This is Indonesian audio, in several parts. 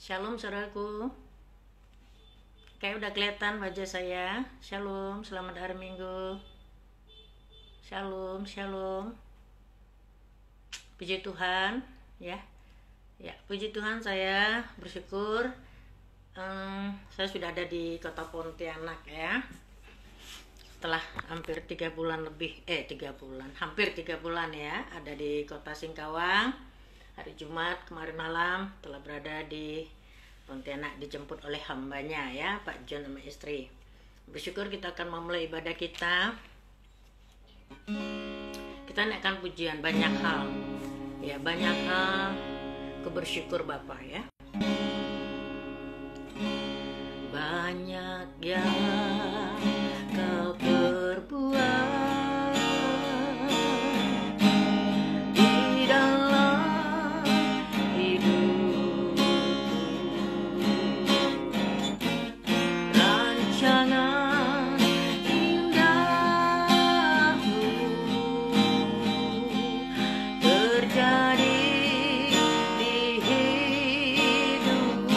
Shalom saudaraku. Kayak udah kelihatan wajah saya. Shalom, selamat hari Minggu. Shalom, shalom. Puji Tuhan, ya. Ya, puji Tuhan, saya bersyukur saya sudah ada di kota Pontianak ya. Setelah hampir 3 bulan lebih, 3 bulan, hampir 3 bulan ya, ada di kota Singkawang. Hari Jumat kemarin malam telah berada di Pontianak, dijemput oleh hambanya ya, Pak John sama istri. Bersyukur kita akan memulai ibadah kita. Kita naikkan pujian banyak hal. Ya, banyak hal. Aku bersyukur Bapak ya. Banyak yang kau perbuat di dalam hidupku. Rancangan indahmu terjadi di hidupku.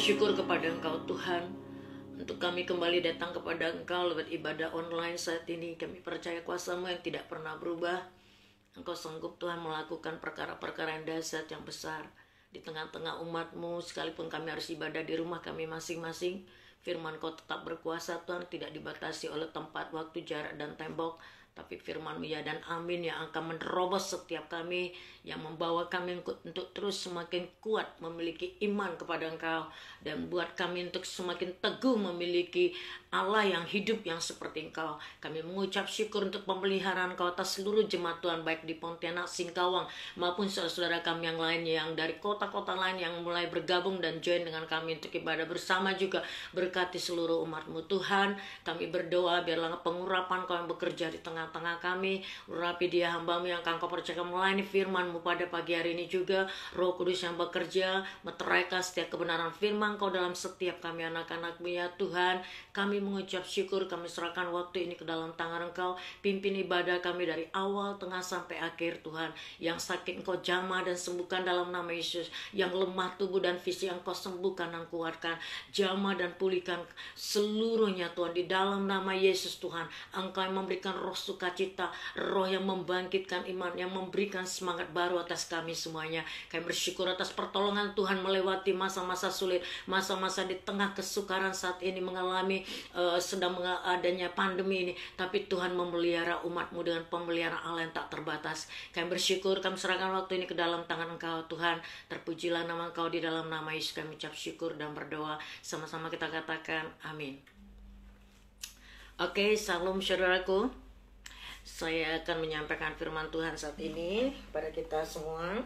bersyukur kepada Engkau Tuhan, untuk kami kembali datang kepada Engkau lewat ibadah online saat ini. Kami percaya kuasa-Mu yang tidak pernah berubah. Engkau sanggup Tuhan melakukan perkara-perkara yang dahsyat yang besar di tengah-tengah umat-Mu. Sekalipun kami harus ibadah di rumah kami masing-masing, firman Kau tetap berkuasa Tuhan, tidak dibatasi oleh tempat, waktu, jarak, dan tembok. Tapi firman-Mu ya dan amin yang akan menerobos setiap kami, yang membawa kami untuk terus semakin kuat memiliki iman kepada Engkau, dan buat kami untuk semakin teguh memiliki Allah yang hidup yang seperti Engkau. Kami mengucap syukur untuk pemeliharaan Engkau atas seluruh jemaat Tuhan, baik di Pontianak, Singkawang, maupun saudara-saudara kami yang lainnya yang dari kota-kota lain yang mulai bergabung dan join dengan kami untuk ibadah bersama juga. Berkati seluruh umat-Mu Tuhan. Kami berdoa biarlah pengurapan Kau yang bekerja di tengah-tengah kami. Urapi dia hamba-Mu yang Kau percaya melayani firman-Mu pada pagi hari ini juga. Roh Kudus yang bekerja meteraikan setiap kebenaran firman Kau dalam setiap kami anak-anak-Mu ya Tuhan. Kami mengucap syukur, kami serahkan waktu ini ke dalam tangan Engkau. Pimpin ibadah kami dari awal, tengah, sampai akhir Tuhan. Yang sakit Engkau jamah dan sembuhkan dalam nama Yesus. Yang lemah tubuh dan fisik Engkau sembuhkan dan kuatkan. Jamah dan pulihkan seluruhnya Tuhan di dalam nama Yesus Tuhan. Engkau yang memberikan roh sukacita, roh yang membangkitkan iman, yang memberikan semangat baru atas kami semuanya. Kami bersyukur atas pertolongan Tuhan melewati masa-masa sulit, masa-masa di tengah kesukaran saat ini mengalami sedang adanya pandemi ini, tapi Tuhan memelihara umat-Mu dengan pemeliharaan Allah yang tak terbatas. Kami bersyukur, kami serahkan waktu ini ke dalam tangan Engkau Tuhan. Terpujilah nama Engkau, di dalam nama Yesus kami ucap syukur dan berdoa. Sama-sama kita katakan amin. Oke, salam saudaraku. Saya akan menyampaikan firman Tuhan saat ini pada kita semua.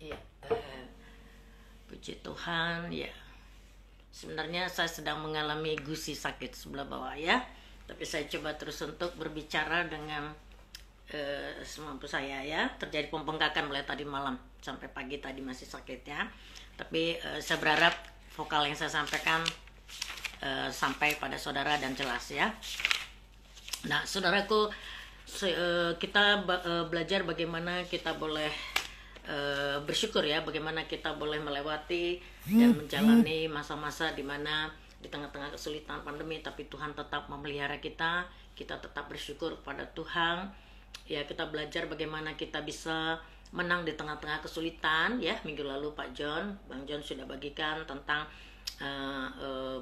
Ya, puji Tuhan ya. Sebenarnya saya sedang mengalami gusi sakit sebelah bawah ya, tapi saya coba terus untuk berbicara dengan semampu saya ya. Terjadi pembengkakan mulai tadi malam sampai pagi tadi masih sakit ya, tapi saya berharap vokal yang saya sampaikan sampai pada saudara dan jelas ya. Nah saudaraku, kita belajar bagaimana kita boleh bersyukur ya, bagaimana kita boleh melewati dan menjalani masa-masa di mana di tengah-tengah kesulitan pandemi, tapi Tuhan tetap memelihara kita. Kita tetap bersyukur kepada Tuhan. Ya, kita belajar bagaimana kita bisa menang di tengah-tengah kesulitan ya. Minggu lalu Bang John sudah bagikan tentang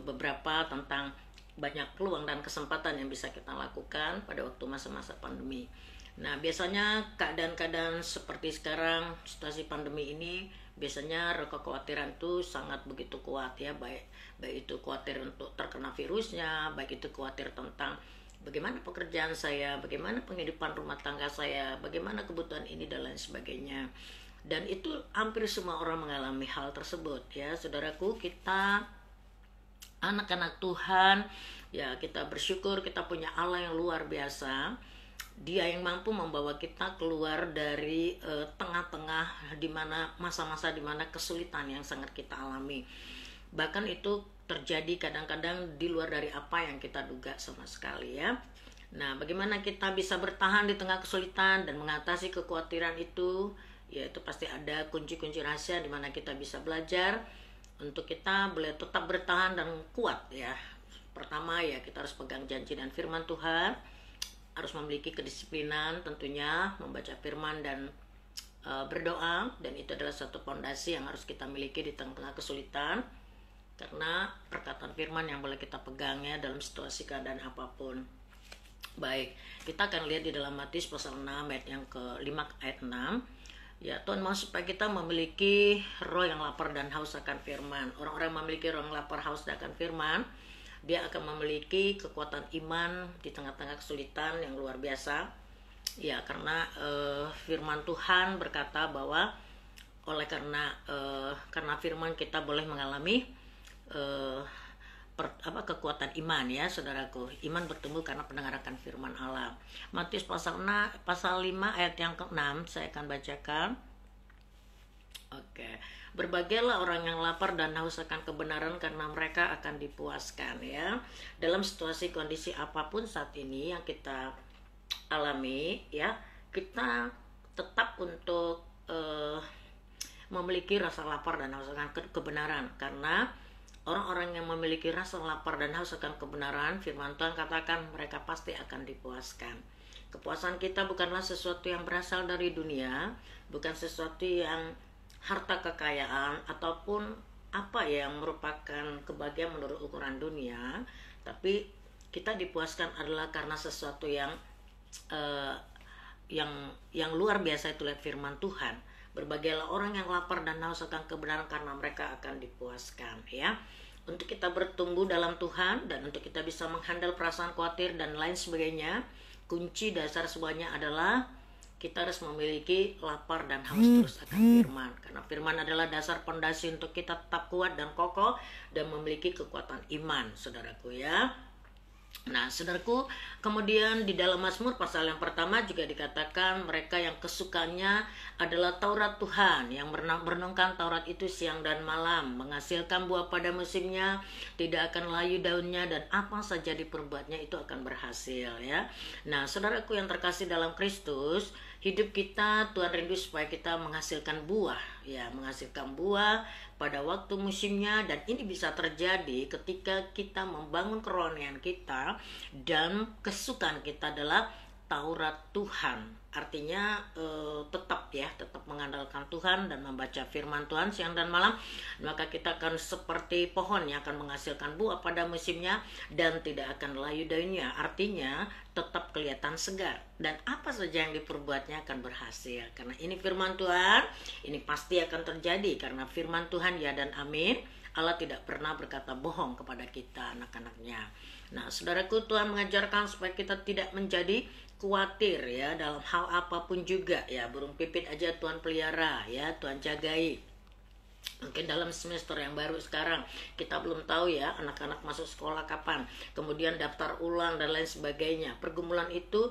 beberapa tentang banyak peluang dan kesempatan yang bisa kita lakukan pada waktu masa-masa pandemi. Nah, biasanya keadaan-keadaan seperti sekarang, situasi pandemi ini, biasanya kekhawatiran itu sangat begitu kuat ya, baik itu khawatir untuk terkena virusnya, baik itu khawatir tentang bagaimana pekerjaan saya, bagaimana penghidupan rumah tangga saya, bagaimana kebutuhan ini dan lain sebagainya. Dan itu hampir semua orang mengalami hal tersebut ya, saudaraku. Kita anak-anak Tuhan ya, kita bersyukur kita punya Allah yang luar biasa. Dia yang mampu membawa kita keluar dari tengah-tengah di mana masa-masa di mana kesulitan yang sangat kita alami. Bahkan itu terjadi kadang-kadang di luar dari apa yang kita duga sama sekali ya. Nah, bagaimana kita bisa bertahan di tengah kesulitan dan mengatasi kekhawatiran itu? Ya, itu pasti ada kunci-kunci rahasia di mana kita bisa belajar untuk kita boleh tetap bertahan dan kuat ya. Pertama ya, kita harus pegang janji dan firman Tuhan. Harus memiliki kedisiplinan tentunya, membaca firman dan berdoa, dan itu adalah satu fondasi yang harus kita miliki di tengah-tengah kesulitan, karena perkataan firman yang boleh kita pegangnya dalam situasi keadaan apapun. Baik, kita akan lihat di dalam Matius pasal 6 ayat yang ke-5 ayat 6. Ya, Tuhan mau supaya kita memiliki roh yang lapar dan haus akan firman. Orang-orang memiliki roh yang lapar haus akan firman, dia akan memiliki kekuatan iman di tengah-tengah kesulitan yang luar biasa. Ya, karena firman Tuhan berkata bahwa oleh karena firman kita boleh mengalami kekuatan iman ya, saudaraku. Iman bertumbuh karena pendengaran firman Allah. Matius pasal 5 ayat yang ke-6 saya akan bacakan. Oke. Berbahagialah orang yang lapar dan haus akan kebenaran, karena mereka akan dipuaskan ya. Dalam situasi kondisi apapun saat ini yang kita alami ya, kita tetap untuk memiliki rasa lapar dan haus akan kebenaran. Karena orang-orang yang memiliki rasa lapar dan haus akan kebenaran, firman Tuhan katakan mereka pasti akan dipuaskan. Kepuasan kita bukanlah sesuatu yang berasal dari dunia, bukan sesuatu yang harta kekayaan ataupun apa yang merupakan kebahagiaan menurut ukuran dunia, tapi kita dipuaskan adalah karena sesuatu yang luar biasa. Itu lihat firman Tuhan. Berbahagialah orang yang lapar dan haus akan kebenaran karena mereka akan dipuaskan, ya. Untuk kita bertumbuh dalam Tuhan dan untuk kita bisa menghandle perasaan khawatir dan lain sebagainya, kunci dasar semuanya adalah kita harus memiliki lapar dan haus terus akan firman. Karena firman adalah dasar pondasi untuk kita tetap kuat dan kokoh dan memiliki kekuatan iman, saudaraku, ya. Nah, saudaraku, kemudian di dalam Mazmur pasal yang pertama juga dikatakan mereka yang kesukaannya adalah Taurat Tuhan, yang merenungkan Taurat itu siang dan malam, menghasilkan buah pada musimnya, tidak akan layu daunnya, dan apa saja diperbuatnya itu akan berhasil, ya. Nah, saudaraku yang terkasih dalam Kristus, hidup kita Tuhan rindu supaya kita menghasilkan buah, ya, menghasilkan buah pada waktu musimnya. Dan ini bisa terjadi ketika kita membangun kerohanian kita dan kesukaan kita adalah Taurat Tuhan. Artinya tetap mengandalkan Tuhan dan membaca firman Tuhan siang dan malam, maka kita akan seperti pohon yang akan menghasilkan buah pada musimnya dan tidak akan layu daunnya. Artinya tetap kelihatan segar dan apa saja yang diperbuatnya akan berhasil. Karena ini firman Tuhan, ini pasti akan terjadi karena firman Tuhan ya dan amin. Allah tidak pernah berkata bohong kepada kita, anak-anaknya. Nah, saudaraku, Tuhan mengajarkan supaya kita tidak menjadi khawatir, ya, dalam hal apapun juga, ya. Burung pipit aja Tuhan pelihara, ya, Tuhan jagai. Mungkin dalam semester yang baru sekarang kita belum tahu, ya, anak-anak masuk sekolah kapan, kemudian daftar ulang dan lain sebagainya. Pergumulan itu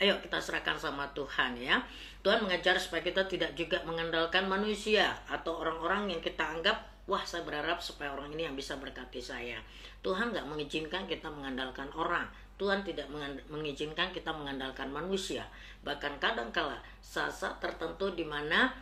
ayo kita serahkan sama Tuhan, ya. Tuhan mengajar supaya kita tidak juga mengandalkan manusia atau orang-orang yang kita anggap, wah, saya berharap supaya orang ini yang bisa berkati saya. Tuhan gak mengizinkan kita mengandalkan orang. Tuhan tidak mengizinkan kita mengandalkan manusia. Bahkan kadang-kala saat-saat tertentu di mana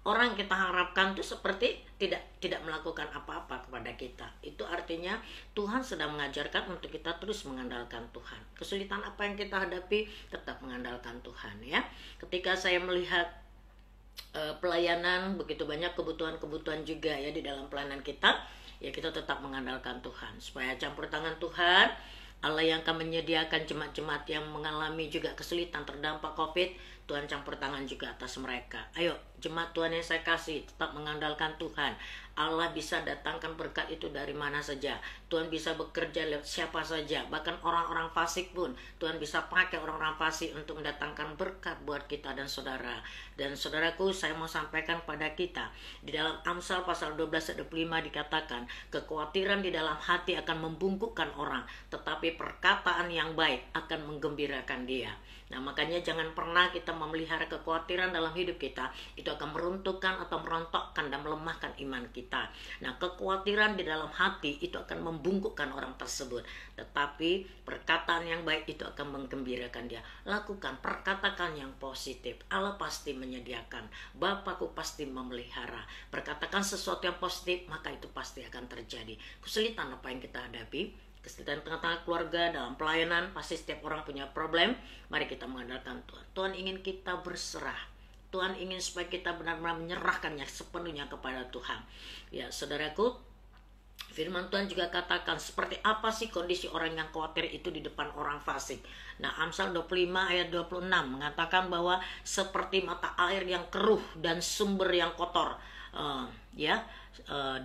orang kita harapkan itu seperti tidak melakukan apa-apa kepada kita. Itu artinya Tuhan sedang mengajarkan untuk kita terus mengandalkan Tuhan. Kesulitan apa yang kita hadapi, tetap mengandalkan Tuhan, ya. Ketika saya melihat pelayanan, begitu banyak kebutuhan-kebutuhan juga, ya, di dalam pelayanan kita, ya, kita tetap mengandalkan Tuhan supaya campur tangan Tuhan. Allah yang akan menyediakan jemaat-jemaat yang mengalami juga kesulitan terdampak COVID, Tuhan campur tangan juga atas mereka. Ayo, jemaat Tuhan yang saya kasih, tetap mengandalkan Tuhan. Allah bisa datangkan berkat itu dari mana saja. Tuhan bisa bekerja lewat siapa saja, bahkan orang-orang fasik pun Tuhan bisa pakai orang-orang fasik untuk mendatangkan berkat buat kita dan saudara. Dan saudaraku, saya mau sampaikan pada kita, di dalam Amsal pasal 12 ayat 25 dikatakan, kekhawatiran di dalam hati akan membungkukkan orang, tetapi perkataan yang baik akan menggembirakan dia. Nah, makanya jangan pernah kita memelihara kekhawatiran dalam hidup kita. Itu akan meruntuhkan atau merontokkan dan melemahkan iman kita. Nah, kekhawatiran di dalam hati itu akan membungkukkan orang tersebut. Tetapi perkataan yang baik itu akan menggembirakan dia. Lakukan, perkatakan yang positif. Allah pasti menyediakan. Bapakku pasti memelihara. Perkatakan sesuatu yang positif, maka itu pasti akan terjadi. Kesulitan apa yang kita hadapi, kesulitan tengah-tengah keluarga, dalam pelayanan, pasti setiap orang punya problem. Mari kita mengandalkan Tuhan. Tuhan ingin kita berserah. Tuhan ingin supaya kita benar-benar menyerahkannya sepenuhnya kepada Tuhan. Ya, saudaraku, firman Tuhan juga katakan seperti apa sih kondisi orang yang khawatir itu di depan orang fasik. Nah, Amsal 25 ayat 26 mengatakan bahwa seperti mata air yang keruh dan sumber yang kotor.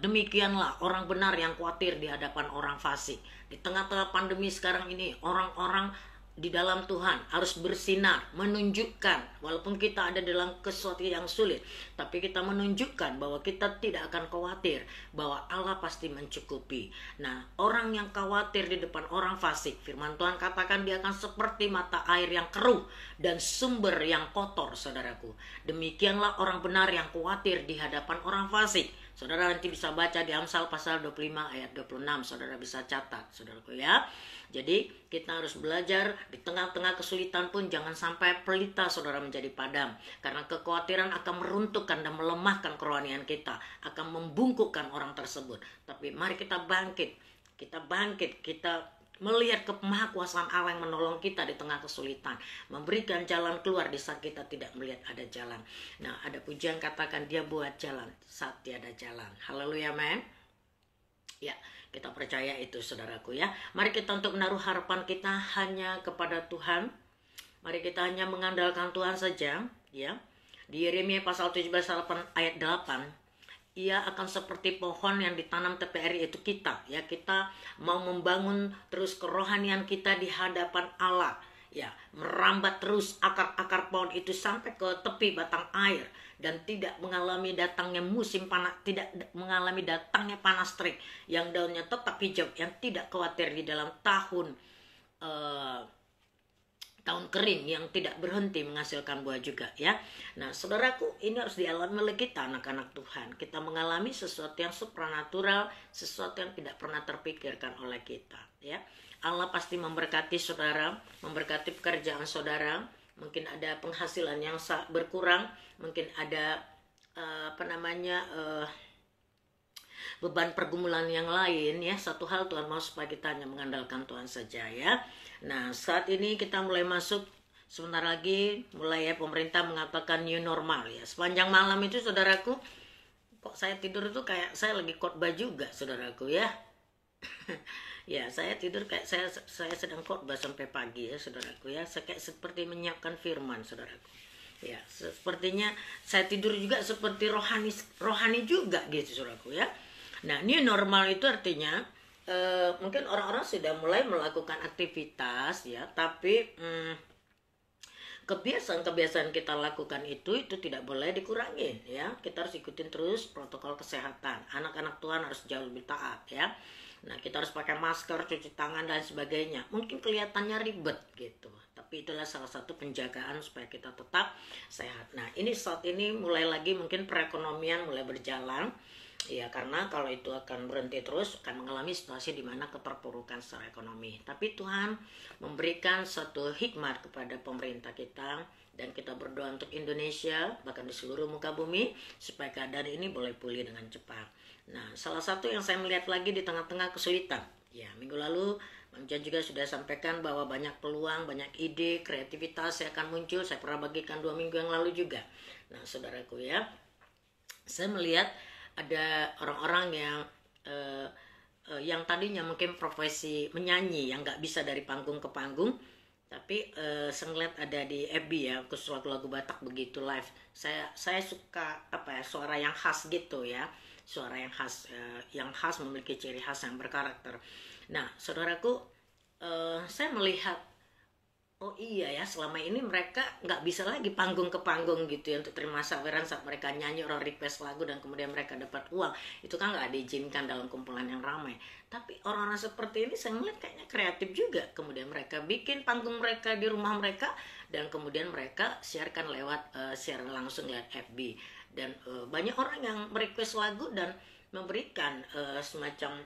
Demikianlah orang benar yang khawatir di hadapan orang fasik. Di tengah-tengah pandemi sekarang ini, orang-orang di dalam Tuhan harus bersinar, menunjukkan walaupun kita ada dalam sesuatu yang sulit, tapi kita menunjukkan bahwa kita tidak akan khawatir, bahwa Allah pasti mencukupi. Nah, orang yang khawatir di depan orang fasik, firman Tuhan katakan dia akan seperti mata air yang keruh dan sumber yang kotor, saudaraku. Demikianlah orang benar yang khawatir di hadapan orang fasik. Saudara nanti bisa baca di Amsal pasal 25 ayat 26, saudara bisa catat, saudaraku ya. Jadi kita harus belajar di tengah-tengah kesulitan pun jangan sampai pelita saudara menjadi padam. Karena kekhawatiran akan meruntuhkan dan melemahkan kerohanian kita, akan membungkukkan orang tersebut. Tapi mari kita bangkit, kita melihat kemahakuasaan Allah yang menolong kita di tengah kesulitan, memberikan jalan keluar di saat kita tidak melihat ada jalan. Nah, ada pujian katakan dia buat jalan saat tiada jalan. Haleluya, men. Ya, kita percaya itu saudaraku ya. Mari kita untuk menaruh harapan kita hanya kepada Tuhan. Mari kita hanya mengandalkan Tuhan saja ya. Di Yeremia pasal 17 ayat 8, ia akan seperti pohon yang ditanam TPRI, yaitu kita ya. Kita mau membangun terus kerohanian kita di hadapan Allah ya, merambat terus akar-akar pohon itu sampai ke tepi batang air dan tidak mengalami datangnya musim panas, tidak mengalami datangnya panas terik, yang daunnya tetap hijau, yang tidak khawatir di dalam tahun kering yang tidak berhenti menghasilkan buah juga ya. Nah, saudaraku, ini harus dialami oleh kita anak-anak Tuhan. Kita mengalami sesuatu yang supranatural, sesuatu yang tidak pernah terpikirkan oleh kita ya. Allah pasti memberkati saudara, memberkati pekerjaan saudara. Mungkin ada penghasilan yang berkurang, mungkin ada beban pergumulan yang lain ya. Satu hal Tuhan mau supaya kita hanya mengandalkan Tuhan saja ya. Nah, saat ini kita mulai masuk, sebentar lagi mulai ya, pemerintah mengatakan new normal ya. Sepanjang malam itu saudaraku, kok saya tidur itu kayak saya lagi khotbah juga saudaraku ya. Ya, saya tidur kayak saya sedang khotbah sampai pagi ya saudaraku ya. Saya kayak seperti menyiapkan firman saudaraku. Ya, sepertinya saya tidur juga seperti rohani juga gitu saudaraku ya. Nah, new normal itu artinya mungkin orang-orang sudah mulai melakukan aktivitas ya, tapi kebiasaan-kebiasaan kita lakukan itu tidak boleh dikurangi ya. Kita harus ikutin terus protokol kesehatan. Anak-anak Tuhan harus jauh lebih taat ya. Nah, kita harus pakai masker, cuci tangan dan sebagainya. Mungkin kelihatannya ribet gitu, tapi itulah salah satu penjagaan supaya kita tetap sehat. Nah, ini saat ini mulai lagi mungkin perekonomian mulai berjalan. Ya, karena kalau itu akan berhenti terus akan mengalami situasi di mana keterpurukan secara ekonomi. Tapi Tuhan memberikan satu hikmat kepada pemerintah kita, dan kita berdoa untuk Indonesia bahkan di seluruh muka bumi supaya keadaan ini boleh pulih dengan cepat. Nah, salah satu yang saya melihat lagi di tengah-tengah kesulitan, ya minggu lalu Bang Jan juga sudah sampaikan bahwa banyak peluang, banyak ide, kreativitas yang akan muncul. Saya pernah bagikan 2 minggu yang lalu juga. Nah, saudaraku ya, saya melihat ada orang-orang yang tadinya mungkin profesi menyanyi yang nggak bisa dari panggung ke panggung, tapi saya ngeliat ada di FB ya, khusus lagu-lagu Batak begitu live. Saya suka suara yang khas gitu ya, suara yang khas memiliki ciri khas yang berkarakter. Nah, saudaraku, saya melihat oh iya ya, selama ini mereka nggak bisa lagi panggung ke panggung gitu ya untuk terima saweran saat mereka nyanyi, orang request lagu dan kemudian mereka dapat uang. Itu kan nggak diizinkan dalam kumpulan yang ramai. Tapi orang-orang seperti ini saya melihat kayaknya kreatif juga. Kemudian mereka bikin panggung mereka di rumah mereka dan kemudian mereka siarkan lewat siaran langsung lewat FB. Dan banyak orang yang merequest lagu dan memberikan semacam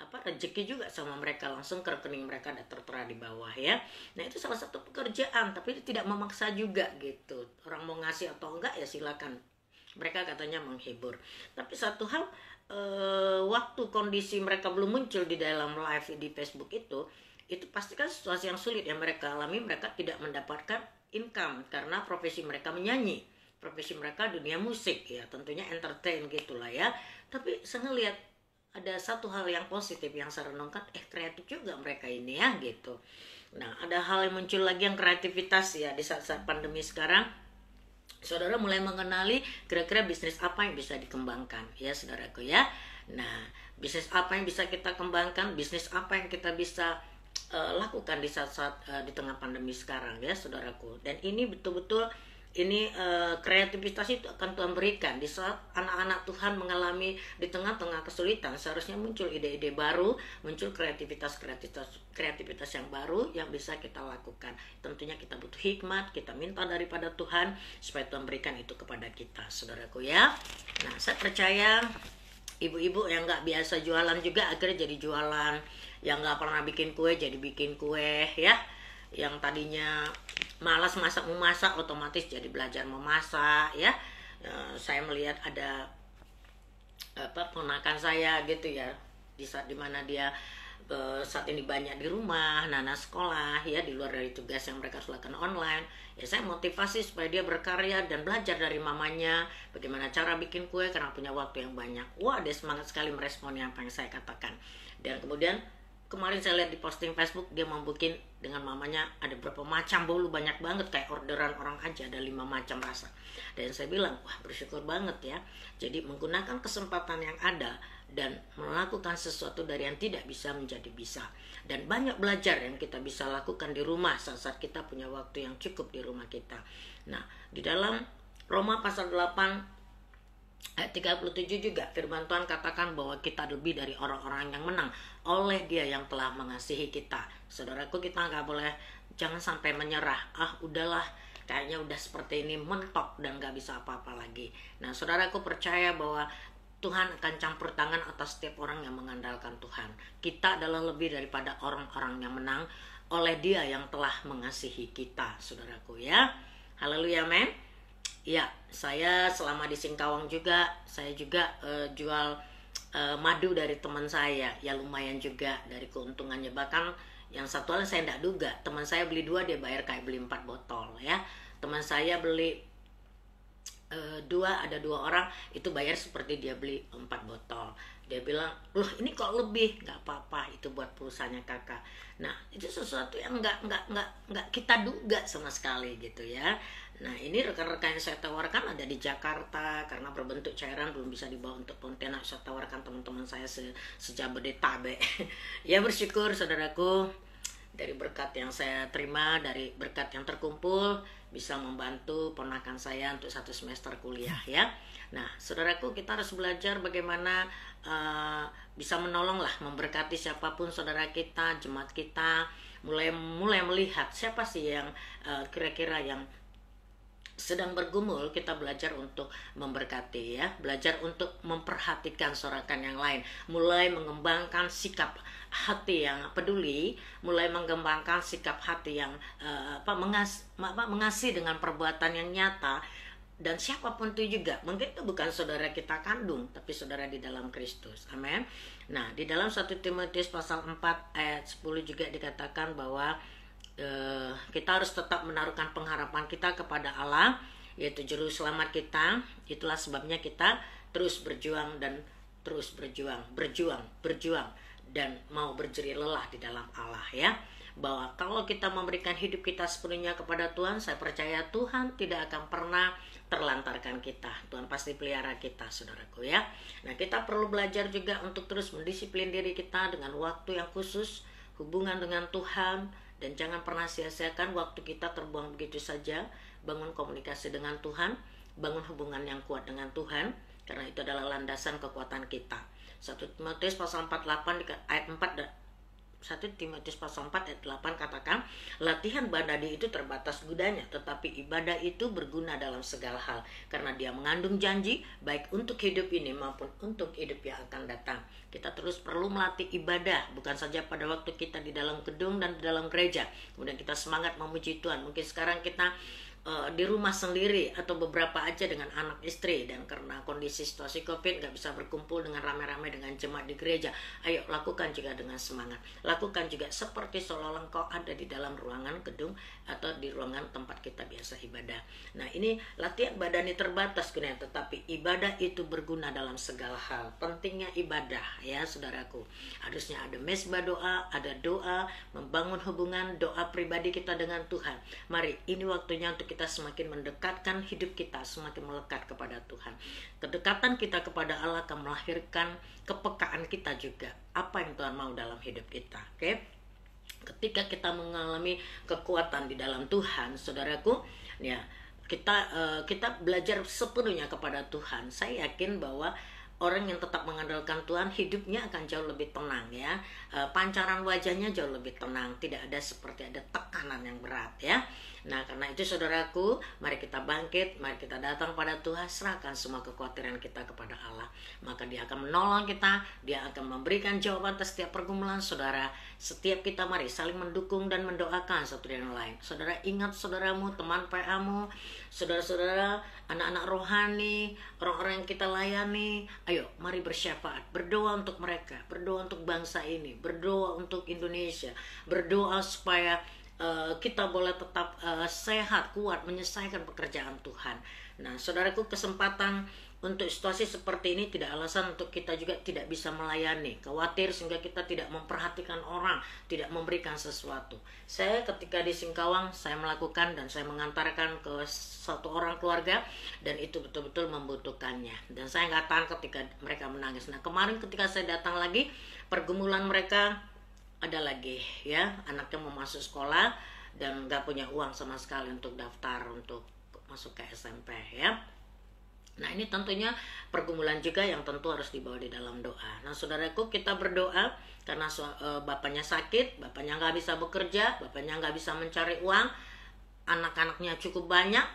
rezeki juga sama mereka, langsung ke rekening mereka ada tertera di bawah ya. Nah, itu salah satu pekerjaan, tapi itu tidak memaksa juga gitu. Orang mau ngasih atau enggak ya silakan. Mereka katanya menghibur. Tapi satu hal, waktu kondisi mereka belum muncul di dalam live di Facebook itu pasti kan situasi yang sulit yang mereka alami. Mereka tidak mendapatkan income karena profesi mereka menyanyi, profesi mereka dunia musik ya, tentunya entertain gitulah ya. Tapi saya ngeliat ada satu hal yang positif yang saya renungkan, kreatif juga mereka ini ya gitu. Nah, ada hal yang muncul lagi yang kreativitas ya di saat-saat pandemi sekarang. Saudara mulai mengenali kira-kira bisnis apa yang bisa dikembangkan ya saudaraku ya. Nah, bisnis apa yang bisa kita kembangkan, bisnis apa yang kita bisa lakukan di saat-saat di tengah pandemi sekarang ya saudaraku. Dan ini betul-betul kreativitas itu akan Tuhan berikan di saat anak-anak Tuhan mengalami di tengah-tengah kesulitan. Seharusnya muncul ide-ide baru, muncul kreativitas yang baru yang bisa kita lakukan. Tentunya kita butuh hikmat, kita minta daripada Tuhan supaya Tuhan berikan itu kepada kita, saudaraku ya. Nah, saya percaya ibu-ibu yang nggak biasa jualan juga akhirnya jadi jualan, yang nggak pernah bikin kue jadi bikin kue ya, yang tadinya malas memasak otomatis jadi belajar memasak ya. Saya melihat ada ponakan saya gitu ya, di saat dimana dia saat ini banyak di rumah, nanas sekolah ya, di luar dari tugas yang mereka lakukan online ya, saya motivasi supaya dia berkarya dan belajar dari mamanya bagaimana cara bikin kue karena punya waktu yang banyak. Wah, dia semangat sekali meresponi apa yang saya katakan. Dan kemudian kemarin saya lihat di posting Facebook, dia mau bikin dengan mamanya ada berapa macam bolu, banyak banget kayak orderan orang aja, ada 5 macam rasa. Dan saya bilang, wah bersyukur banget ya. Jadi menggunakan kesempatan yang ada dan melakukan sesuatu dari yang tidak bisa menjadi bisa. Dan banyak belajar yang kita bisa lakukan di rumah saat kita punya waktu yang cukup di rumah kita. Nah, di dalam Roma pasal 8 ayat 37 juga firman Tuhan katakan bahwa kita lebih dari orang-orang yang menang oleh Dia yang telah mengasihi kita. Saudaraku, kita nggak boleh, jangan sampai menyerah. Udahlah, kayaknya udah seperti ini, mentok dan nggak bisa apa-apa lagi. Nah, saudaraku percaya bahwa Tuhan akan campur tangan atas setiap orang yang mengandalkan Tuhan. Kita adalah lebih daripada orang-orang yang menang oleh Dia yang telah mengasihi kita, saudaraku ya. Haleluya, men. Ya, saya selama di Singkawang juga, saya juga jual madu dari teman saya. Ya lumayan juga dari keuntungannya. Bahkan yang satu hal saya tidak duga, teman saya beli 2, dia bayar kayak beli 4 botol ya. Teman saya beli 2, ada 2 orang, itu bayar seperti dia beli 4 botol. Dia bilang, loh ini kok lebih? Nggak apa-apa, itu buat perusahaannya kakak. Nah, itu sesuatu yang nggak kita duga sama sekali gitu ya. Nah, ini rekan-rekan yang saya tawarkan ada di Jakarta, karena berbentuk cairan belum bisa dibawa untuk Pontianak. Saya tawarkan teman-teman saya se-Jabodetabek. Ya, bersyukur saudaraku, dari berkat yang saya terima, dari berkat yang terkumpul, bisa membantu ponakan saya untuk 1 semester kuliah ya. Nah, saudaraku, kita harus belajar bagaimana bisa menolong lah, memberkati siapapun saudara kita, jemaat kita, mulai melihat siapa sih yang kira-kira yang sedang bergumul. Kita belajar untuk memberkati ya, belajar untuk memperhatikan sorakan yang lain, mulai mengembangkan sikap hati yang peduli, mulai mengembangkan sikap hati yang mengasihi dengan perbuatan yang nyata. Dan siapapun itu juga, mungkin itu bukan saudara kita kandung, tapi saudara di dalam Kristus. Amin. Nah, di dalam 1 Timotius pasal 4 ayat 10 juga dikatakan bahwa kita harus tetap menaruhkan pengharapan kita kepada Allah, yaitu juru selamat kita. Itulah sebabnya kita terus berjuang dan terus berjuang dan mau berjerih lelah di dalam Allah ya. Bahwa kalau kita memberikan hidup kita sepenuhnya kepada Tuhan, saya percaya Tuhan tidak akan pernah terlantarkan kita. Tuhan pasti pelihara kita, saudaraku ya. Nah, kita perlu belajar juga untuk terus mendisiplin diri kita dengan waktu yang khusus, hubungan dengan Tuhan, dan jangan pernah sia-siakan waktu kita terbuang begitu saja. Bangun komunikasi dengan Tuhan, bangun hubungan yang kuat dengan Tuhan, karena itu adalah landasan kekuatan kita. 1 Timotius pasal 48 ayat 4 1 Timotius pasal 4 ayat 8 katakan, latihan badani itu terbatas gunanya, tetapi ibadah itu berguna dalam segala hal, karena dia mengandung janji baik untuk hidup ini maupun untuk hidup yang akan datang. Kita terus perlu melatih ibadah, bukan saja pada waktu kita di dalam gedung dan di dalam gereja kemudian kita semangat memuji Tuhan. Mungkin sekarang kita di rumah sendiri atau beberapa aja dengan anak istri, dan karena kondisi situasi COVID nggak bisa berkumpul dengan rame-rame dengan jemaat di gereja. Ayo lakukan juga dengan semangat, lakukan juga seperti seolah-olah engkau ada di dalam ruangan gedung atau di ruangan tempat kita biasa ibadah. Nah, ini latihan badani terbatas gunanya, tetapi ibadah itu berguna dalam segala hal. Pentingnya ibadah ya saudaraku, harusnya ada mesbah doa, ada doa, membangun hubungan doa pribadi kita dengan Tuhan. Mari, ini waktunya untuk kita semakin mendekatkan hidup kita, semakin melekat kepada Tuhan. Kedekatan kita kepada Allah akan melahirkan kepekaan kita juga, apa yang Tuhan mau dalam hidup kita. Oke? Ketika kita mengalami kekuatan di dalam Tuhan, saudaraku, ya kita belajar sepenuhnya kepada Tuhan. Saya yakin bahwa orang yang tetap mengandalkan Tuhan hidupnya akan jauh lebih tenang ya. Pancaran wajahnya jauh lebih tenang, tidak ada seperti ada tekanan yang berat ya. Nah, karena itu saudaraku, mari kita bangkit, mari kita datang pada Tuhan, serahkan semua kekhawatiran kita kepada Allah. Maka Dia akan menolong kita, Dia akan memberikan jawaban atas setiap pergumulan saudara. Setiap kita mari saling mendukung dan mendoakan satu dengan lain. Saudara ingat saudaramu, teman PA-mu, saudara-saudara, anak-anak rohani, orang-orang yang kita layani. Ayo, mari bersyafaat, berdoa untuk mereka, berdoa untuk bangsa ini, berdoa untuk Indonesia, berdoa supaya kita boleh tetap sehat, kuat, menyelesaikan pekerjaan Tuhan. Nah, saudaraku, kesempatan untuk situasi seperti ini tidak alasan untuk kita juga tidak bisa melayani. Khawatir sehingga kita tidak memperhatikan orang, tidak memberikan sesuatu. Saya ketika di Singkawang, saya melakukan dan saya mengantarkan ke satu orang keluarga, dan itu betul-betul membutuhkannya. Dan saya nggak tahan ketika mereka menangis. Nah, kemarin ketika saya datang lagi, pergumulan mereka ada lagi ya, anaknya mau masuk sekolah dan nggak punya uang sama sekali untuk daftar untuk masuk ke SMP ya. Nah, ini tentunya pergumulan juga yang tentu harus dibawa di dalam doa. Nah, saudaraku, kita berdoa karena bapaknya sakit, bapaknya nggak bisa bekerja, bapaknya nggak bisa mencari uang, anak-anaknya cukup banyak,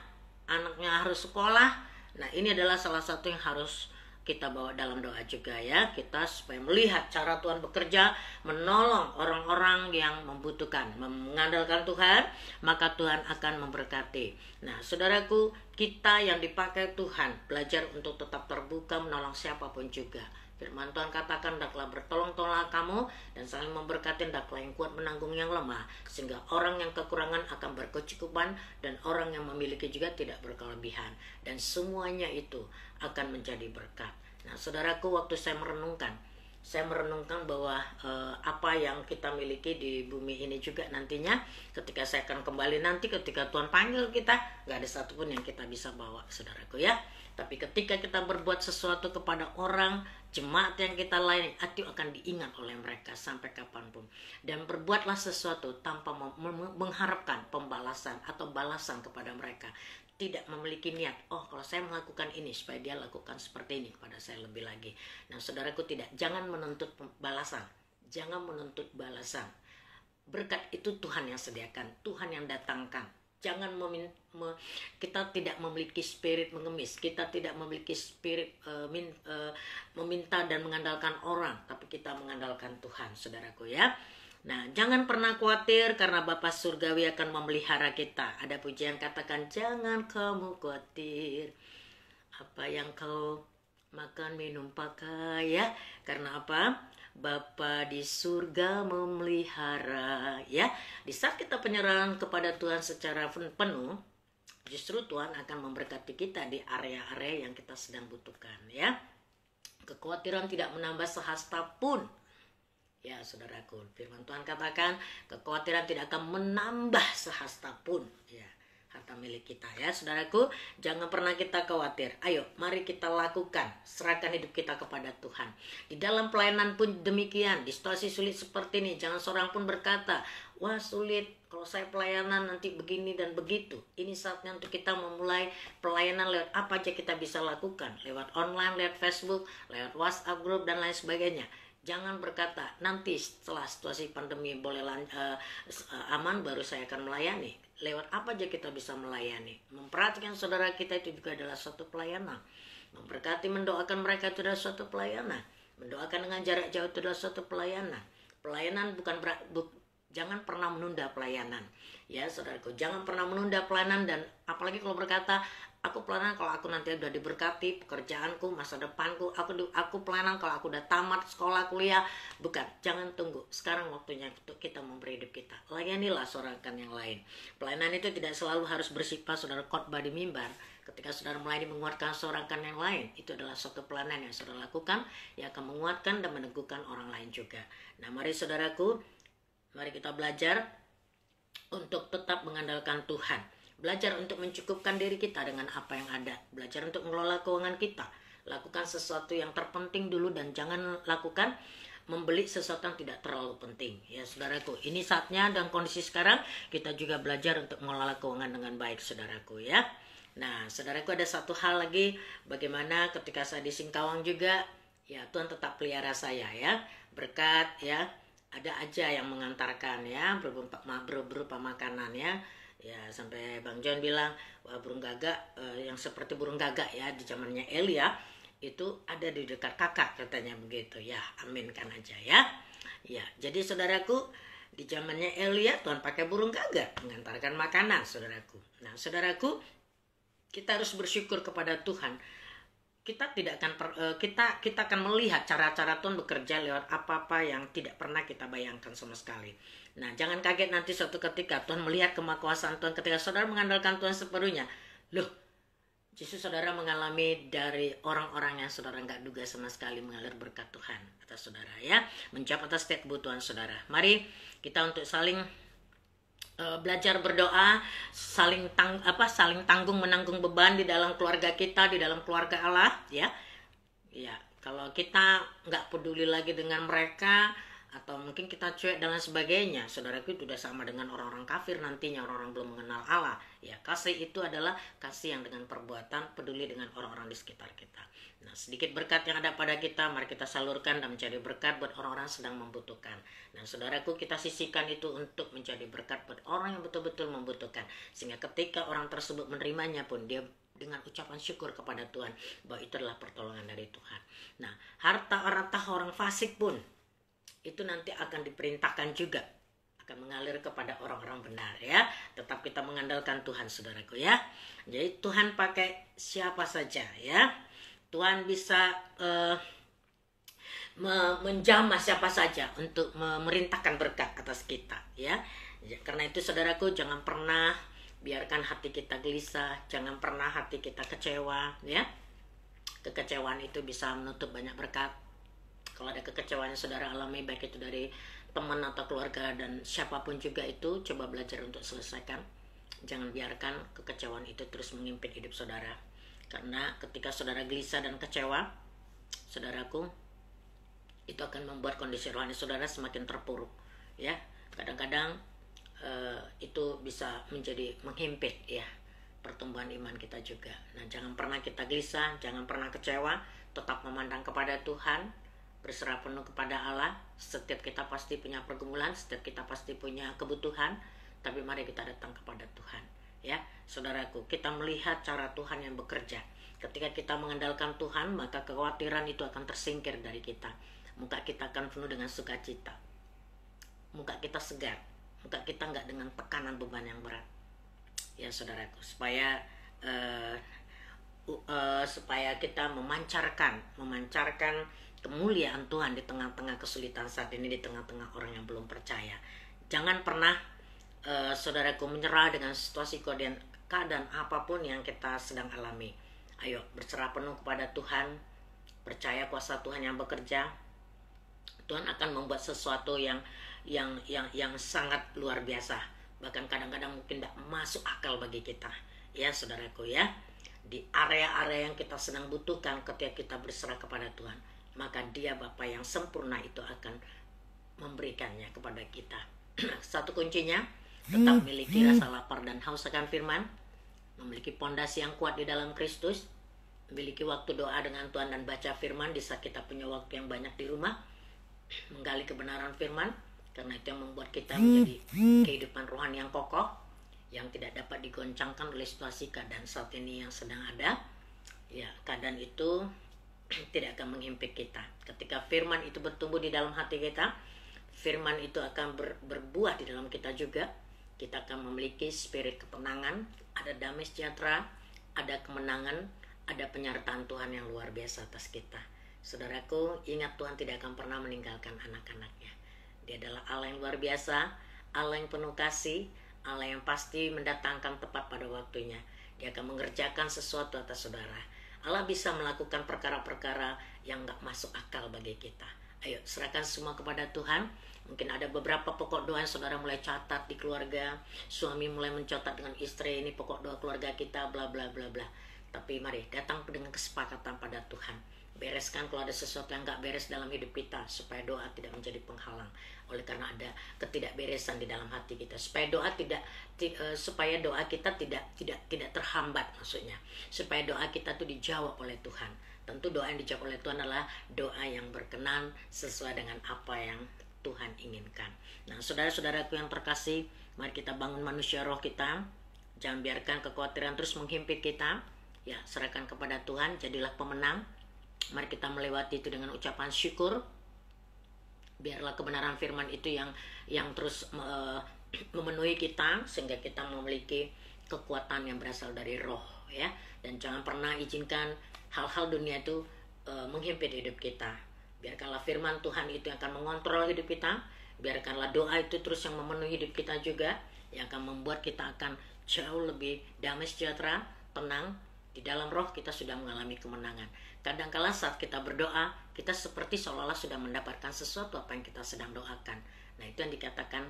anaknya harus sekolah. Nah, ini adalah salah satu yang harus kita bawa dalam doa juga ya, kita supaya melihat cara Tuhan bekerja, menolong orang-orang yang membutuhkan, mengandalkan Tuhan, maka Tuhan akan memberkati. Nah, saudaraku, kita yang dipakai Tuhan belajar untuk tetap terbuka menolong siapapun juga. Firman Tuhan katakan, hendaklah bertolong-tolonglah kamu dan saling memberkati, hendaklah yang kuat menanggung yang lemah, sehingga orang yang kekurangan akan berkecukupan dan orang yang memiliki juga tidak berkelebihan, dan semuanya itu akan menjadi berkat. Nah, saudaraku, waktu saya merenungkan bahwa apa yang kita miliki di bumi ini juga nantinya ketika saya akan kembali nanti, ketika Tuhan panggil kita, gak ada satupun yang kita bisa bawa, saudaraku ya. Tapi ketika kita berbuat sesuatu kepada orang, jemaat yang kita layani, itu akan diingat oleh mereka sampai kapanpun. Dan berbuatlah sesuatu tanpa mengharapkan pembalasan atau balasan kepada mereka. Tidak memiliki niat, oh kalau saya melakukan ini supaya dia lakukan seperti ini kepada saya lebih lagi. Nah, saudaraku, jangan menuntut balasan. Jangan menuntut balasan. Berkat itu Tuhan yang sediakan, Tuhan yang datangkan. Jangan kita tidak memiliki spirit mengemis, kita tidak memiliki spirit meminta dan mengandalkan orang, tapi kita mengandalkan Tuhan, saudaraku ya. Nah, jangan pernah khawatir karena Bapa Surgawi akan memelihara kita. Ada pujian katakan, jangan kamu khawatir apa yang kau makan, minum, pakai ya. Karena apa? Bapa di surga memelihara ya. Di saat kita penyerahan kepada Tuhan secara penuh, justru Tuhan akan memberkati kita di area-area yang kita sedang butuhkan ya. Kekhawatiran tidak menambah sehasta pun. Ya, saudaraku, firman Tuhan katakan kekhawatiran tidak akan menambah sehasta pun ya harta milik kita ya, saudaraku. Jangan pernah kita khawatir. Ayo, mari kita lakukan, serahkan hidup kita kepada Tuhan. Di dalam pelayanan pun demikian. Di situasi sulit seperti ini, jangan seorang pun berkata, wah sulit, kalau saya pelayanan nanti begini dan begitu. Ini saatnya untuk kita memulai pelayanan lewat apa aja kita bisa lakukan, lewat online, lewat Facebook, lewat WhatsApp group dan lain sebagainya. Jangan berkata, nanti setelah situasi pandemi boleh aman baru saya akan melayani. Lewat apa aja kita bisa melayani. Memperhatikan saudara kita itu juga adalah suatu pelayanan. Memberkati, mendoakan mereka itu adalah suatu pelayanan. Mendoakan dengan jarak jauh itu adalah suatu pelayanan. Pelayanan jangan pernah menunda pelayanan. Ya, saudaraku, jangan pernah menunda pelayanan. Dan apalagi kalau berkata, aku pelayanan kalau aku nanti udah diberkati pekerjaanku, masa depanku, aku pelayanan kalau aku udah tamat sekolah, kuliah. Bukan, jangan tunggu. Sekarang waktunya untuk kita memberi hidup kita. Layanilah seorang yang lain. Pelayanan itu tidak selalu harus bersifat saudara khotbah di mimbar. Ketika saudara melayani menguatkan seorang yang lain, itu adalah suatu pelayanan yang saudara lakukan, yang akan menguatkan dan meneguhkan orang lain juga. Nah, mari saudaraku, mari kita belajar untuk tetap mengandalkan Tuhan. Belajar untuk mencukupkan diri kita dengan apa yang ada. Belajar untuk mengelola keuangan kita. Lakukan sesuatu yang terpenting dulu dan jangan lakukan membeli sesuatu yang tidak terlalu penting. Ya, saudaraku, ini saatnya dan kondisi sekarang kita juga belajar untuk mengelola keuangan dengan baik, saudaraku ya. Nah, saudaraku, ada satu hal lagi, bagaimana ketika saya di Singkawang juga, ya Tuhan tetap pelihara saya ya, berkat ya, ada aja yang mengantarkan ya, berupa makanan ya. Ya, sampai Bang John bilang, wah burung gagak, yang seperti burung gagak ya, di zamannya Elia, itu ada di dekat kakak katanya begitu ya, aminkan aja ya. Ya, jadi saudaraku, di zamannya Elia Tuhan pakai burung gagak mengantarkan makanan, saudaraku. Nah, saudaraku, kita harus bersyukur kepada Tuhan. Kita tidak akan kita akan melihat cara-cara Tuhan bekerja lewat apa-apa yang tidak pernah kita bayangkan sama sekali. Nah, jangan kaget nanti suatu ketika Tuhan melihat kemakuasaan Tuhan ketika saudara mengandalkan Tuhan sepenuhnya. Loh, justru saudara mengalami dari orang-orang yang saudara nggak duga sama sekali mengalir berkat Tuhan atas saudara ya, menjawab atas setiap kebutuhan saudara. Mari kita untuk saling belajar berdoa, saling tanggung menanggung beban di dalam keluarga kita, di dalam keluarga Allah ya. Ya, kalau kita nggak peduli lagi dengan mereka, atau mungkin kita cuek dan lain sebagainya, saudaraku, itu sudah sama dengan orang-orang kafir nantinya, orang-orang belum mengenal Allah ya. Kasih itu adalah kasih yang dengan perbuatan, peduli dengan orang-orang di sekitar kita. Nah, sedikit berkat yang ada pada kita, mari kita salurkan dan menjadi berkat buat orang-orang sedang membutuhkan. Nah, saudaraku, kita sisihkan itu untuk menjadi berkat buat orang yang betul-betul membutuhkan, sehingga ketika orang tersebut menerimanya pun dia dengan ucapan syukur kepada Tuhan bahwa itu adalah pertolongan dari Tuhan. Nah, harta orang fasik pun itu nanti akan diperintahkan juga akan mengalir kepada orang-orang benar ya. Tetap kita mengandalkan Tuhan, saudaraku ya. Jadi Tuhan pakai siapa saja ya. Tuhan bisa menjamah siapa saja untuk memerintahkan berkat atas kita ya. Karena itu saudaraku, jangan pernah biarkan hati kita gelisah, jangan pernah hati kita kecewa ya. Kekecewaan itu bisa menutup banyak berkat. Kalau ada kekecewaan yang saudara alami, baik itu dari teman atau keluarga dan siapapun juga, itu coba belajar untuk selesaikan. Jangan biarkan kekecewaan itu terus mengimpit hidup saudara. Karena ketika saudara gelisah dan kecewa, saudaraku, itu akan membuat kondisi rohani saudara semakin terpuruk ya. Kadang-kadang itu bisa menjadi menghimpit ya pertumbuhan iman kita juga. Nah, jangan pernah kita gelisah, jangan pernah kecewa, tetap memandang kepada Tuhan, berserah penuh kepada Allah. Setiap kita pasti punya pergumulan, setiap kita pasti punya kebutuhan, tapi mari kita datang kepada Tuhan ya. Saudaraku, kita melihat cara Tuhan yang bekerja. Ketika kita mengandalkan Tuhan, maka kekhawatiran itu akan tersingkir dari kita. Muka kita akan penuh dengan sukacita, muka kita segar, muka kita nggak dengan tekanan beban yang berat ya, saudaraku. Supaya kita memancarkan kemuliaan Tuhan di tengah-tengah kesulitan saat ini, di tengah-tengah orang yang belum percaya. Jangan pernah saudaraku menyerah dengan situasi keadaan apapun yang kita sedang alami. Ayo berserah penuh kepada Tuhan, percaya kuasa Tuhan yang bekerja. Tuhan akan membuat sesuatu yang sangat luar biasa, bahkan kadang-kadang mungkin tidak masuk akal bagi kita ya, saudaraku ya. Di area-area yang kita sedang butuhkan, ketika kita berserah kepada Tuhan, maka Dia Bapa yang sempurna itu akan memberikannya kepada kita. Satu kuncinya, tetap memiliki rasa lapar dan haus akan firman, memiliki pondasi yang kuat di dalam Kristus, memiliki waktu doa dengan Tuhan dan baca firman di saat kita punya waktu yang banyak di rumah, menggali kebenaran firman, karena itu yang membuat kita menjadi kehidupan rohani yang kokoh, yang tidak dapat digoncangkan oleh situasi keadaan saat ini yang sedang ada ya. Keadaan itu tidak akan menghimpit kita. Ketika firman itu bertumbuh di dalam hati kita, firman itu akan berbuah di dalam kita juga. Kita akan memiliki spirit ketenangan, ada damai sejahtera, ada kemenangan, ada penyertaan Tuhan yang luar biasa atas kita. Saudaraku, ingat, Tuhan tidak akan pernah meninggalkan anak-anaknya. Dia adalah Allah yang luar biasa, Allah yang penuh kasih, Allah yang pasti mendatangkan tepat pada waktunya. Dia akan mengerjakan sesuatu atas saudara. Allah bisa melakukan perkara-perkara yang gak masuk akal bagi kita. Ayo serahkan semua kepada Tuhan. Mungkin ada beberapa pokok doa yang saudara mulai catat di keluarga. Suami mulai mencatat dengan istri, ini pokok doa keluarga kita, bla bla bla bla. Tapi mari datang dengan kesepakatan pada Tuhan. bereskan kalau ada sesuatu yang nggak beres dalam hidup kita, supaya doa tidak menjadi penghalang. Oleh karena ada ketidakberesan di dalam hati kita, supaya doa supaya doa kita tidak terhambat, maksudnya supaya doa kita tuh dijawab oleh Tuhan. Tentu doa yang dijawab oleh Tuhan adalah doa yang berkenan sesuai dengan apa yang Tuhan inginkan. Nah, saudara-saudaraku yang terkasih, mari kita bangun manusia roh kita. Jangan biarkan kekhawatiran terus menghimpit kita. Ya, serahkan kepada Tuhan, jadilah pemenang. Mari kita melewati itu dengan ucapan syukur. Biarlah kebenaran firman itu yang terus memenuhi kita, sehingga kita memiliki kekuatan yang berasal dari roh, ya. Dan jangan pernah izinkan hal-hal dunia itu menghimpit hidup kita. Biarkanlah firman Tuhan itu yang akan mengontrol hidup kita. Biarkanlah doa itu terus yang memenuhi hidup kita juga, yang akan membuat kita akan jauh lebih damai sejahtera, tenang. Di dalam roh kita sudah mengalami kemenangan. Kadang-kala saat kita berdoa, kita seperti seolah-olah sudah mendapatkan sesuatu apa yang kita sedang doakan. Nah, itu yang dikatakan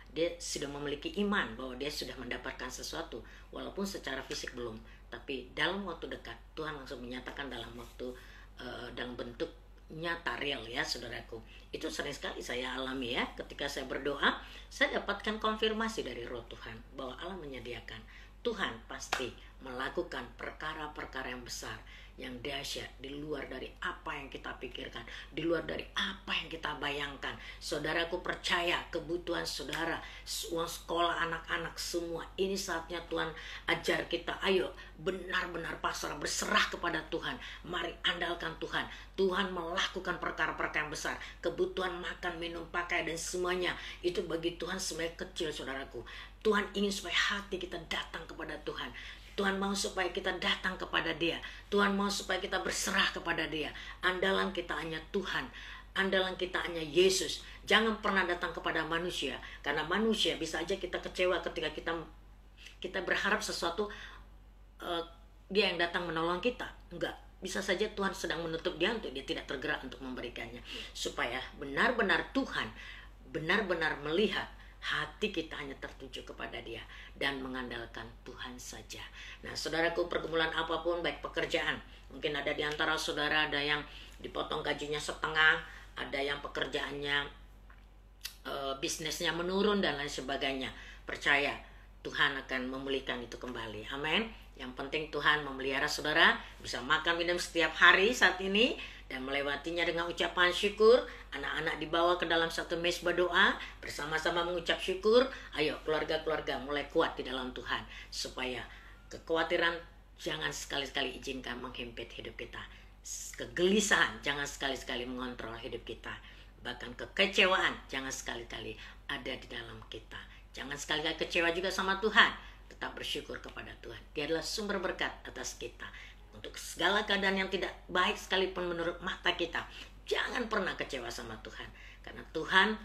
dia sudah memiliki iman bahwa dia sudah mendapatkan sesuatu, walaupun secara fisik belum. Tapi dalam waktu dekat Tuhan langsung menyatakan dalam bentuk nyata, real, ya saudaraku. Itu sering sekali saya alami, ya. Ketika saya berdoa, saya dapatkan konfirmasi dari roh Tuhan bahwa Allah menyediakan. Tuhan pasti melakukan perkara-perkara yang besar, yang dahsyat, di luar dari apa yang kita pikirkan, di luar dari apa yang kita bayangkan. Saudaraku percaya kebutuhan saudara, uang sekolah anak-anak semua, ini saatnya Tuhan ajar kita. Ayo benar-benar pasrah, berserah kepada Tuhan. Mari andalkan Tuhan. Tuhan melakukan perkara-perkara yang besar. Kebutuhan makan, minum, pakai, dan semuanya itu bagi Tuhan semuanya kecil, saudaraku. Tuhan ingin supaya hati kita datang kepada Tuhan. Tuhan mau supaya kita datang kepada Dia. Tuhan mau supaya kita berserah kepada Dia. Andalan kita hanya Tuhan. Andalan kita hanya Yesus. Jangan pernah datang kepada manusia. Karena manusia bisa aja kita kecewa ketika kita berharap sesuatu Dia yang datang menolong kita. Enggak. Bisa saja Tuhan sedang menutup dia untuk dia tidak tergerak untuk memberikannya. Supaya benar-benar Tuhan benar-benar melihat hati kita hanya tertuju kepada Dia dan mengandalkan Tuhan saja. Nah, saudaraku, pergumulan apapun, baik pekerjaan, mungkin ada di antara saudara ada yang dipotong gajinya setengah, ada yang pekerjaannya bisnisnya menurun dan lain sebagainya. Percaya Tuhan akan memulihkan itu kembali. Amin. Yang penting Tuhan memelihara saudara bisa makan minum setiap hari saat ini, dan melewatinya dengan ucapan syukur. Anak-anak dibawa ke dalam satu mezbah doa, bersama-sama mengucap syukur. Ayo keluarga-keluarga mulai kuat di dalam Tuhan, supaya kekhawatiran jangan sekali-sekali izinkan menghimpit hidup kita. Kegelisahan jangan sekali-sekali mengontrol hidup kita. Bahkan kekecewaan jangan sekali-kali ada di dalam kita. Jangan sekali-kali kecewa juga sama Tuhan. Tetap bersyukur kepada Tuhan. Dia adalah sumber berkat atas kita. Untuk segala keadaan yang tidak baik sekalipun menurut mata kita, jangan pernah kecewa sama Tuhan. Karena Tuhan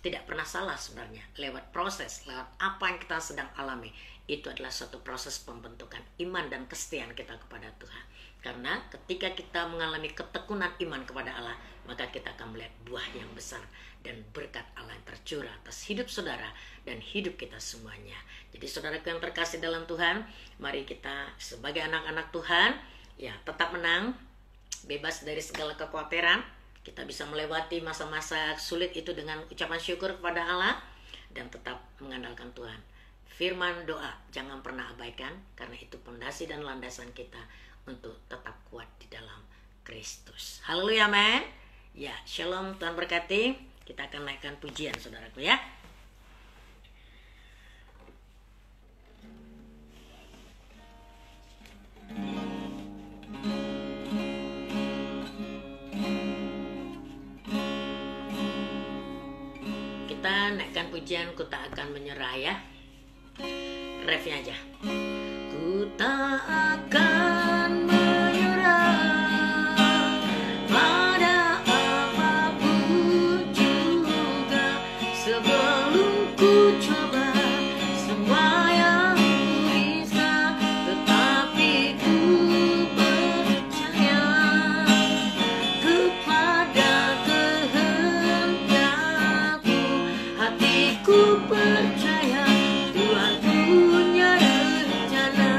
tidak pernah salah sebenarnya. Lewat proses, lewat apa yang kita sedang alami, itu adalah suatu proses pembentukan iman dan kesetiaan kita kepada Tuhan. Karena ketika kita mengalami ketekunan iman kepada Allah, maka kita akan melihat buah yang besar dan berkat Allah yang tercurah atas hidup saudara dan hidup kita semuanya. Jadi saudaraku yang terkasih dalam Tuhan, mari kita sebagai anak-anak Tuhan, ya, tetap menang, bebas dari segala kekhawatiran. Kita bisa melewati masa-masa sulit itu dengan ucapan syukur kepada Allah dan tetap mengandalkan Tuhan. Firman doa jangan pernah abaikan, karena itu pondasi dan landasan kita untuk tetap kuat di dalam Kristus. Haleluya, amin. Ya, shalom, Tuhan berkati. Kita akan naikkan pujian, saudaraku, ya. Kita naikkan pujian, ku tak akan menyerah, ya. Refnya aja. Ku tak akan menyerah pada apapun juga, sebelum ku coba semua yang ku bisa, tetapi ku percaya kepada kehendakmu. Hatiku percaya Tuhan punya rencana.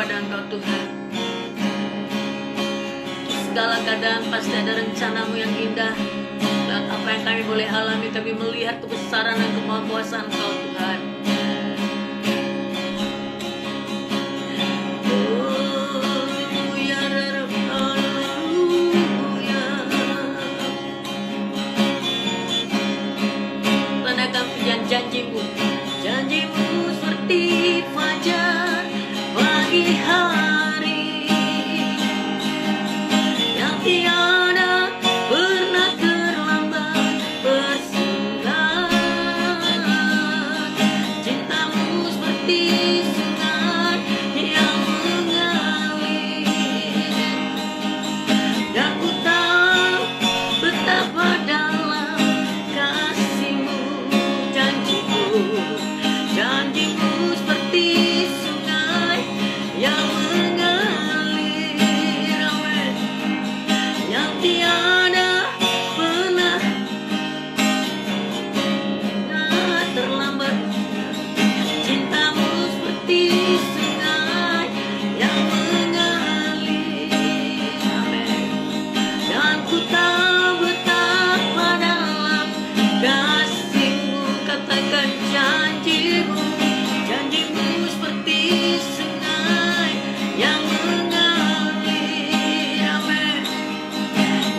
kepada Engkau Tuhan. Segala keadaan pasti ada rencanamu yang indah. Dan apa yang kami boleh alami, kami melihat kebesaran dan kemahakuasaan Engkau Tuhan. Janjimu, janjimu seperti fajar pagi hari yang tiada pernah terlambat bersinar. Cintamu seperti sungai yang mengalir, dan ku tahu betapa dalam kasihmu. Janjimu seperti sungai yang mengalir, amen, yang tiada pernah terlambat. Cintamu seperti sungai yang mengalir, amen, dan ku tahu betapa dalam kasihmu. Katakan janjimu, janjimu seperti sungai yang mengalir, amen,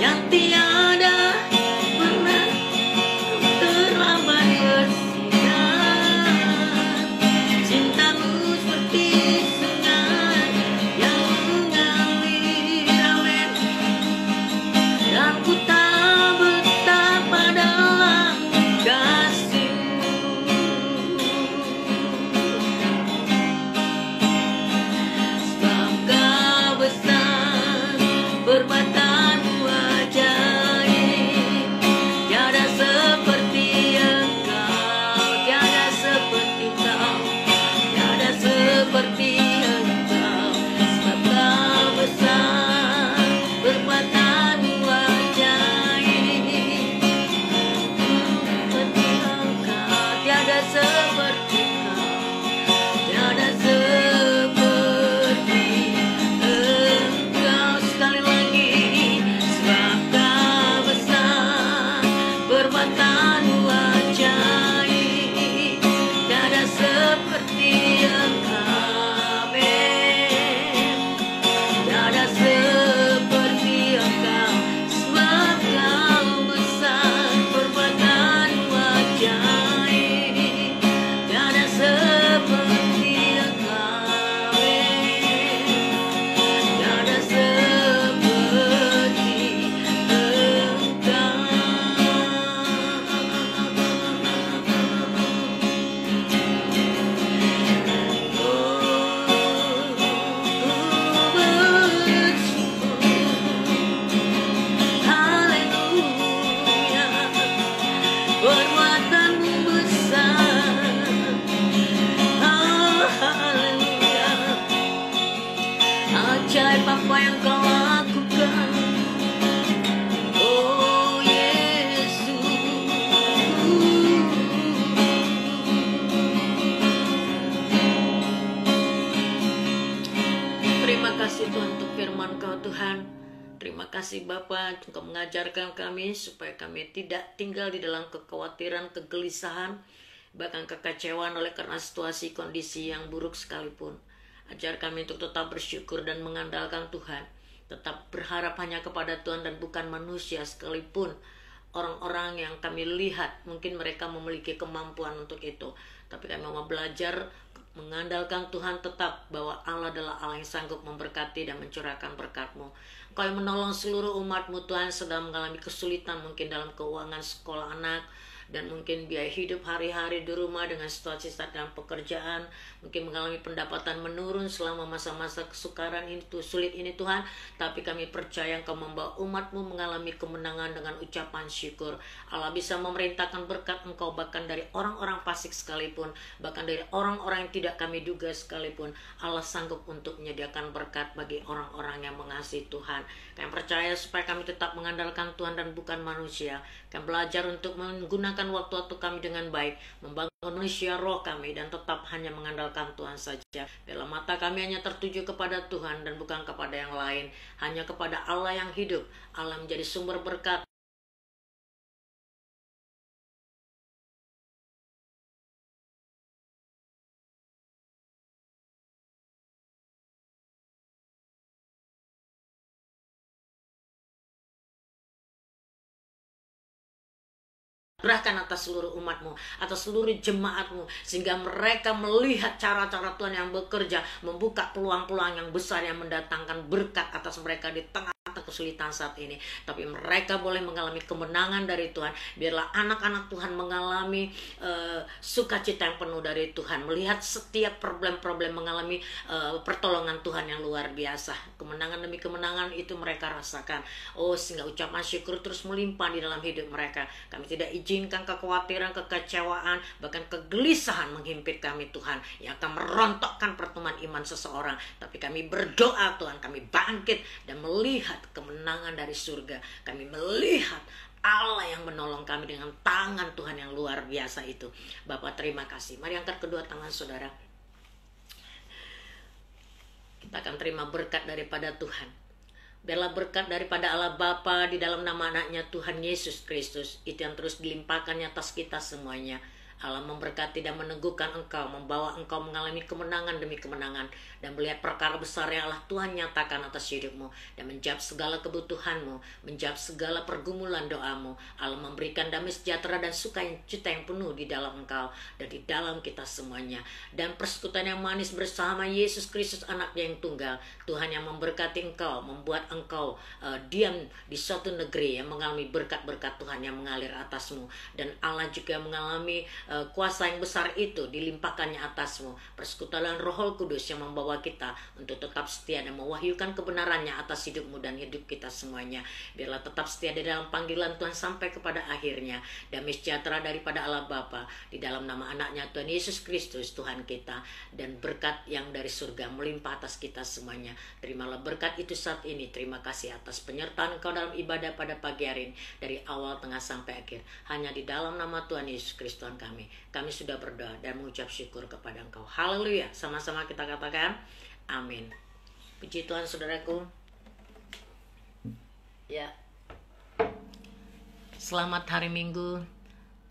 yang tiada pernah terlambat bersinar. Cintamu seperti sungai yang mengalir, amen, dan ku tahu betapa dalam kasihmu. Sebab Kau besar, perbuatanmu ajaib, tiada seperti Engkau, tiada seperti Kau, tiada seperti Engkau. Sebab Kau besar, perbuatanmu ajaib, seperti Engkau, tiada seperti Kau, tiada seperti Engkau. Sekali lagi, sebab Kau besar, perbuatanmu ajaib, tiada seperti Engkau, amen, tiada seperti Engkau. Sebab Kau besar, perbuatanmu ajaib, tiada seperti Engkau, amen, tiada seperti Engkau. Haleluya, perbuatanmu besar. Haleluya, ajaib apa yang Kau lakukan, oh Yesus. Terima kasih Tuhan untuk firman Kau Tuhan. Terima kasih Bapa, Engkau mengajarkan kami supaya kami tidak tinggal di dalam kekhawatiran, kegelisahan, bahkan kekecewaan oleh karena situasi kondisi yang buruk sekalipun. Ajar kami untuk tetap bersyukur dan mengandalkan Tuhan, tetap berharap hanya kepada Tuhan dan bukan manusia sekalipun. Orang-orang yang kami lihat mungkin mereka memiliki kemampuan untuk itu, tapi kami mau belajar mengandalkan Tuhan tetap bahwa Allah adalah Allah yang sanggup memberkati dan mencurahkan berkat-Mu. Engkau yang menolong seluruh umat-Mu Tuhan sedang mengalami kesulitan mungkin dalam keuangan sekolah anak, dan mungkin biaya hidup hari-hari di rumah dengan situasi saat dalam pekerjaan, mungkin mengalami pendapatan menurun selama masa-masa kesukaran ini, sulit ini Tuhan. Tapi kami percaya Engkau membawa umat-Mu mengalami kemenangan dengan ucapan syukur. Allah bisa memerintahkan berkat Engkau bahkan dari orang-orang fasik sekalipun, bahkan dari orang-orang yang tidak kami duga sekalipun. Allah sanggup untuk menyediakan berkat bagi orang-orang yang mengasihi Tuhan. Kami percaya supaya kami tetap mengandalkan Tuhan dan bukan manusia. Kami belajar untuk menggunakan menggunakan waktu-waktu kami dengan baik, membangun manusia roh kami, dan tetap hanya mengandalkan Tuhan saja. Biarlah mata kami hanya tertuju kepada Tuhan dan bukan kepada yang lain, hanya kepada Allah yang hidup. Allah menjadi sumber berkat. Berahkan atas seluruh umatmu, atas seluruh jemaatmu, sehingga mereka melihat cara-cara Tuhan yang bekerja, membuka peluang-peluang yang besar yang mendatangkan berkat atas mereka di tengah kesulitan saat ini. Tapi mereka boleh mengalami kemenangan dari Tuhan. Biarlah anak-anak Tuhan mengalami sukacita yang penuh dari Tuhan, melihat setiap problem-problem mengalami pertolongan Tuhan yang luar biasa. Kemenangan demi kemenangan itu mereka rasakan. Oh, sehingga ucapan syukur terus melimpah di dalam hidup mereka. Kami tidak izinkan kekhawatiran, kekecewaan, bahkan kegelisahan menghimpit kami, Tuhan, yang akan merontokkan pertumbuhan iman seseorang. Tapi kami berdoa, Tuhan, kami bangkit dan melihat kemenangan dari surga. Kami melihat Allah yang menolong kami dengan tangan Tuhan yang luar biasa itu. Bapak, terima kasih. Mari angkat kedua tangan saudara. Kita akan terima berkat daripada Tuhan. Biarlah berkat daripada Allah Bapa di dalam nama anaknya Tuhan Yesus Kristus itu yang terus dilimpahkannya atas kita semuanya. Allah memberkati dan meneguhkan engkau, membawa engkau mengalami kemenangan demi kemenangan, dan melihat perkara besar yang Allah Tuhan nyatakan atas hidupmu, dan menjawab segala kebutuhanmu, menjawab segala pergumulan doamu. Allah memberikan damai sejahtera dan sukacita yang penuh di dalam engkau dan di dalam kita semuanya. Dan persekutuan yang manis bersama Yesus Kristus anaknya yang tunggal, Tuhan yang memberkati engkau, membuat engkau diam di suatu negeri yang mengalami berkat-berkat Tuhan yang mengalir atasmu. Dan Allah juga mengalami kuasa yang besar itu dilimpahkannya atasmu. Persekutuan Roh Kudus yang membawa kita untuk tetap setia dan mewahyukan kebenarannya atas hidupmu dan hidup kita semuanya. Biarlah tetap setia di dalam panggilan Tuhan sampai kepada akhirnya. Damai sejahtera daripada Allah Bapa di dalam nama anaknya Tuhan Yesus Kristus Tuhan kita, dan berkat yang dari surga melimpah atas kita semuanya. Terimalah berkat itu saat ini. Terima kasih atas penyertaan Engkau dalam ibadah pada pagi hari ini, dari awal, tengah, sampai akhir. Hanya di dalam nama Tuhan Yesus Kristus Tuhan kami sudah berdoa dan mengucap syukur kepada Engkau. Haleluya. Sama-sama kita katakan amin. Puji Tuhan saudaraku. Ya. Selamat hari Minggu.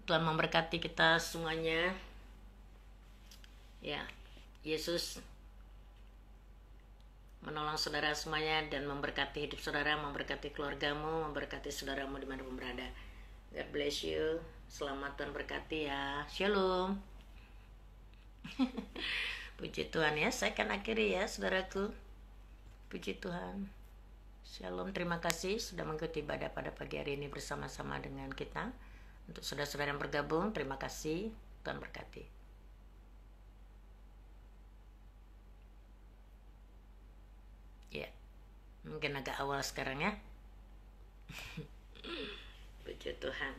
Tuhan memberkati kita semuanya. Ya. Yesus menolong saudara semuanya dan memberkati hidup saudara, memberkati keluargamu, memberkati saudaramu dimanapun berada. God bless you. Selamat Tuhan berkati ya. Shalom. Puji Tuhan ya. Saya akan akhiri ya saudaraku. Puji Tuhan. Shalom. Terima kasih sudah mengikuti ibadah pada pagi hari ini bersama-sama dengan kita. Untuk saudara-saudara yang bergabung, terima kasih. Tuhan berkati. Ya. Mungkin agak awal sekarang ya. Puji Tuhan.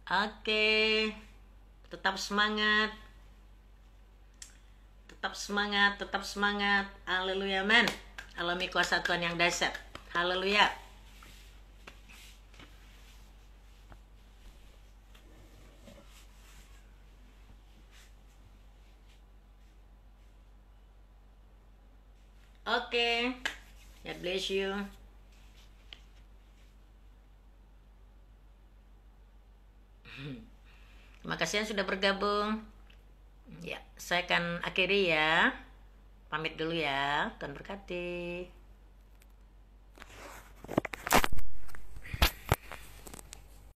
Oke, tetap semangat, tetap semangat, tetap semangat. Haleluya, men. Alami kuasa Tuhan yang dahsyat. Haleluya. Oke, God bless you. Terima kasih yang sudah bergabung. Ya, saya akan akhiri ya. Pamit dulu ya. Tuhan berkati.